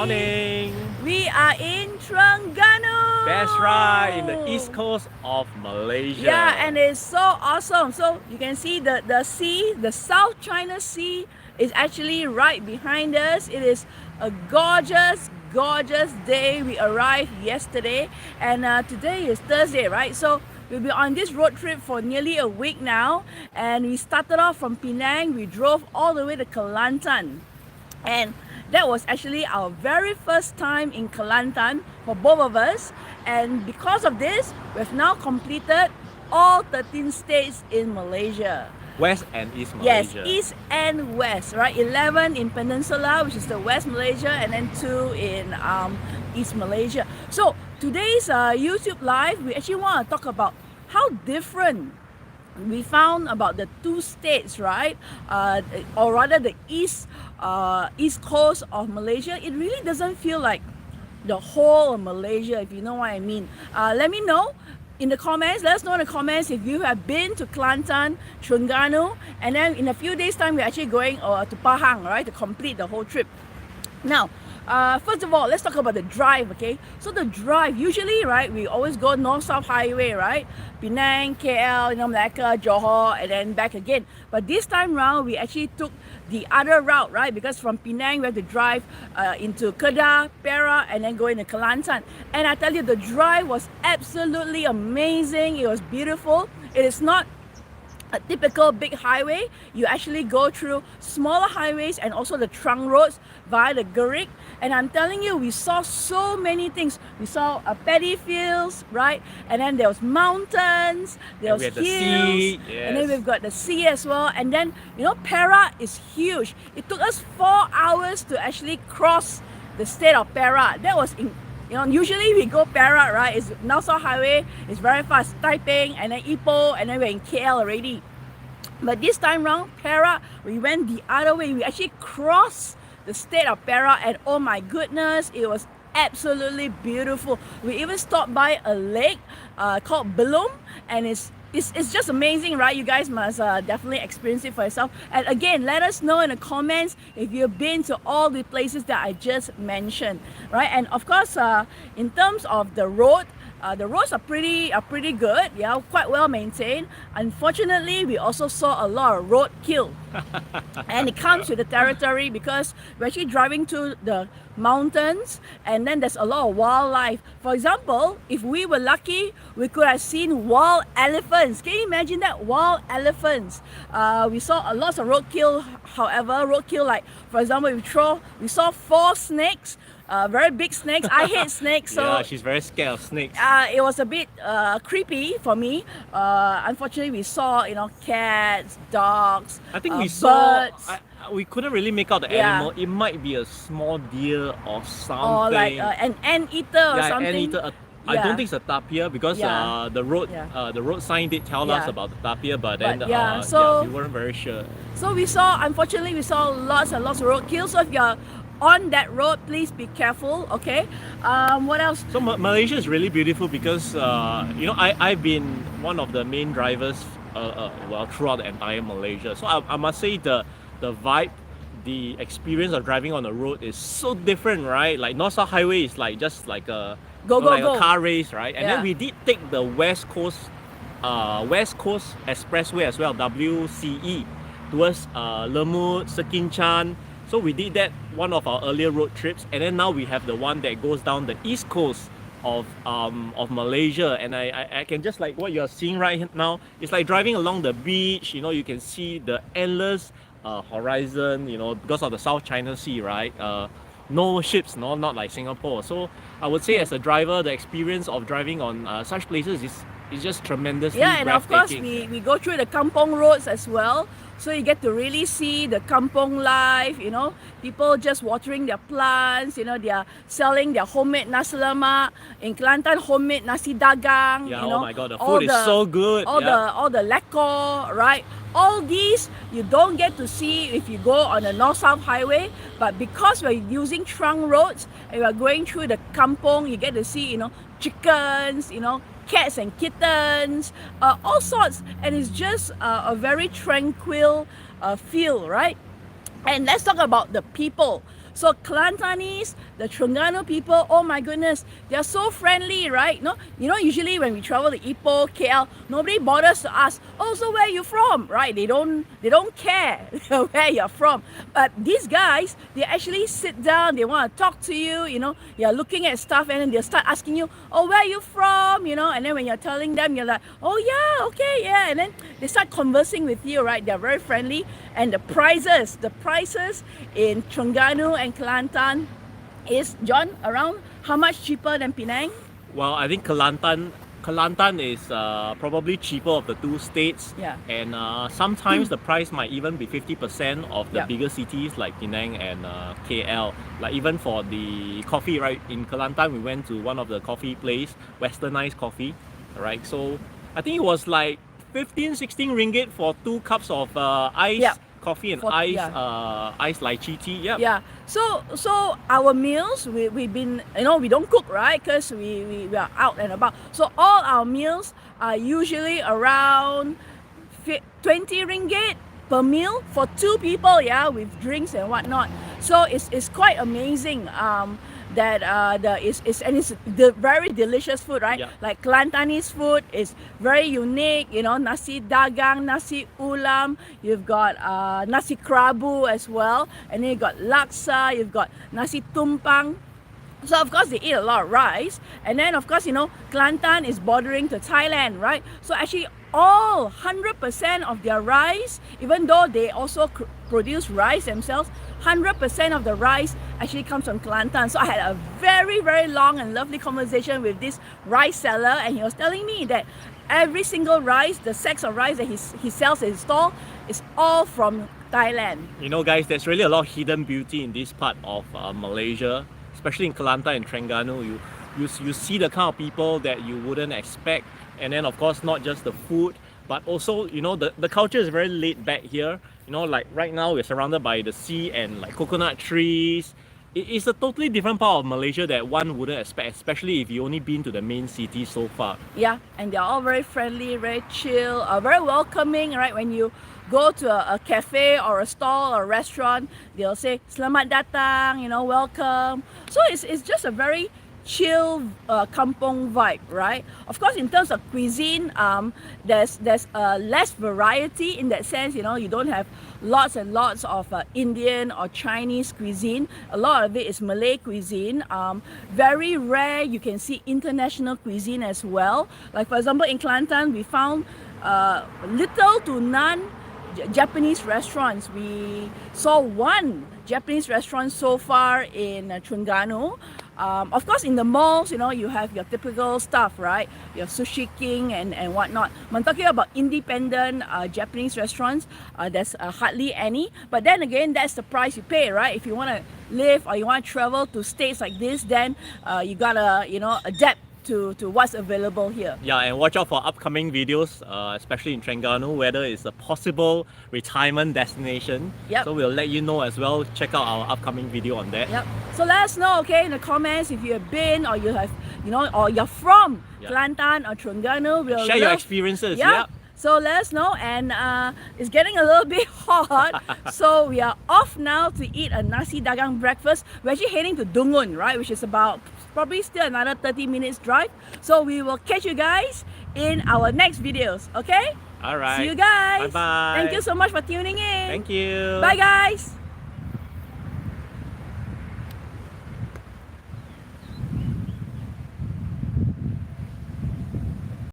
morning. We are in Terengganu. That's right, in the east coast of Malaysia. Yeah, and it's so awesome. So you can see the sea, the South China Sea is actually right behind us. It is a gorgeous day. We arrived yesterday, and today is Thursday, right? So we'll be on this road trip for nearly a week now, and we started off from Penang. We drove all the way to Kelantan, and that was actually our very first time in Kelantan for both of us. And because of this, we've now completed all 13 states in Malaysia. West and East Yes, Malaysia. East and West, right? 11 in Peninsular, which is the West Malaysia, and then 2 in East Malaysia. So today's YouTube Live, we actually want to talk about how different we found about the two states, right? Or rather the east coast of Malaysia. It really doesn't feel like the whole of Malaysia, if you know what I mean. Let me know in the comments. Let us know in the comments if you have been to Kelantan, Terengganu, and then in a few days time we're actually going to Pahang, right, to complete the whole trip. Now, first of all, let's talk about the drive, okay? So the drive, usually, right, we always go North-South Highway, right? Penang, KL, Melaka, Johor, and then back again. But this time round, we actually took the other route, right? Because from Penang, we have to drive into Kedah, Perak, and then go into Kelantan. And I tell you, the drive was absolutely amazing. It was beautiful. It is not a typical big highway. You actually go through smaller highways and also the trunk roads via the Gerik. And I'm telling you, we saw so many things. We saw paddy fields, right? And then there was mountains, there was hills, the sea, yes. And then we've got the sea as well. And then, you know, Perak is huge. It took us 4 hours to actually cross the state of Perak. That was you know, usually we go Perak, right? It's North-South Highway, it's very fast. Taiping, and then Ipoh, and then we're in KL already. But this time round, Perak, we went the other way. We actually crossed the state of Perak, and oh my goodness, it was absolutely beautiful. We even stopped by a lake called Belum, and it's just amazing, right? You guys must definitely experience it for yourself. And again, let us know in the comments if you've been to all the places that I just mentioned, right? And of course, in terms of the roads are pretty good, yeah, quite well maintained. Unfortunately, we also saw a lot of roadkill, and it comes with the territory because we're actually driving to the mountains, and then there's a lot of wildlife. For example, if we were lucky, we could have seen wild elephants. Can you imagine that? Wild elephants. We saw a lot of roadkill. However, roadkill, like for example, we saw 4 snakes. Very big snakes. I hate snakes, so yeah, she's very scared of snakes. it was a bit creepy for me. Unfortunately, we saw, you know, cats, dogs, I think we saw. birds. We couldn't really make out the animal. It might be a small deer or something. Or like an anteater or something. Anteater. I don't think it's a tapir because the road sign did tell us about the tapir, but then we weren't very sure. So unfortunately, we saw lots and lots of roadkill. So if you're on that road, please be careful, okay? What else? So Malaysia is really beautiful because you know, I've been one of the main drivers throughout the entire Malaysia. So I must say the vibe, the experience of driving on the road is so different, right? Like North-South Highway is like just like a go a car race, right? And then we did take the West Coast Expressway as well, WCE, towards Lemut, Sekinchan. So we did that one of our earlier road trips, and then now we have the one that goes down the east coast of Malaysia. And I can just, like what you're seeing right now, it's like driving along the beach. You know, you can see the endless horizon, you know, because of the South China Sea, right? No ships, not like Singapore. So I would say as a driver, the experience of driving on such places is just tremendously and of course breathtaking. we go through the kampong roads as well. So you get to really see the kampong life, you know, people just watering their plants, you know, they are selling their homemade nasi lemak. In Kelantan, homemade nasi dagang. Yeah, you know, oh my god, the food is so good. All the lekor, right? All these you don't get to see if you go on the North-South Highway, but because we're using trunk roads and we're going through the kampong, you get to see, you know, chickens, you know, cats and kittens, all sorts, and it's just a very tranquil feel, right? And let's talk about the people. So Kelantanese, the Terengganu people, oh my goodness, they're so friendly, right? No, usually when we travel to Ipoh, KL, nobody bothers to ask, oh, so where are you from, right? They don't care where you're from. But these guys, they actually sit down, they want to talk to you, you're looking at stuff and then they'll start asking you, oh, where are you from, and then when you're telling them, you're like, oh yeah, okay, yeah, and then they start conversing with you, right? They're very friendly. And the prices in Terengganu and Kelantan is, John, around how much cheaper than Penang? Well, I think Kelantan is probably cheaper of the two states. Yeah. And sometimes the price might even be 50% of the Yeah. bigger cities like Penang and KL. Like even for the coffee, right? In Kelantan, we went to one of the coffee place, westernized coffee, right? So I think it was like 15-16 ringgit for 2 cups of ice Yeah. coffee and For- ice yeah. ice lychee tea. Yep. Yeah. So our meals, we've been, we don't cook, right? Because we are out and about. So all our meals are usually around 20 ringgit per meal for 2 people, yeah, with drinks and whatnot. So it's quite amazing that it's the very delicious food, right? Yeah. Like Kelantanese food is very unique, nasi dagang, nasi ulam, you've got nasi kerabu as well, and then you've got laksa, you've got nasi tumpang. So of course they eat a lot of rice, and then of course Kelantan is bordering to Thailand, right? So actually all 100% of their rice, even though they also produce rice themselves, 100% of the rice actually comes from Kelantan. So I had a very, very long and lovely conversation with this rice seller, and he was telling me that every single rice, the sacks of rice that he sells at his stall, is all from Thailand. Guys, there's really a lot of hidden beauty in this part of Malaysia, especially in Kelantan and Terengganu. You see the kind of people that you wouldn't expect, and then of course not just the food, but also the culture is very laid back here. Like right now we're surrounded by the sea and like coconut trees. It's a totally different part of Malaysia that one wouldn't expect, especially if you only been to the main city so far. Yeah, and they're all very friendly, very chill, very welcoming, right? When you go to a cafe or a stall or a restaurant, they'll say "Selamat datang," welcome. So it's just a very chill kampong vibe, right? Of course, in terms of cuisine, there's less variety in that sense. You don't have lots and lots of Indian or Chinese cuisine. A lot of it is Malay cuisine. Very rare you can see international cuisine as well. Like for example, in Kelantan, we found little to none Japanese restaurants. We saw one Japanese restaurant so far in Terengganu. Of course, in the malls, you have your typical stuff, right? Your Sushi King and whatnot. I'm talking about independent Japanese restaurants. There's hardly any. But then again, that's the price you pay, right? If you want to live or you want to travel to states like this, then you gotta, adapt to what's available here. Yeah, and watch out for upcoming videos, especially in Terengganu, whether it's a possible retirement destination. Yep. So we'll let you know as well. Check out our upcoming video on that. Yep. So let us know, okay, in the comments if you have been or you have, or you're from Yep. Kelantan or Terengganu. We'll Share your love- experiences. Yeah. Yep. So let us know, and it's getting a little bit hot. So we are off now to eat a nasi dagang breakfast. We're actually heading to Dungun, right, which is about probably still another 30 minutes drive. So we will catch you guys in our next videos, okay? All right. See you guys. Bye-bye. Thank you so much for tuning in. Thank you. Bye guys.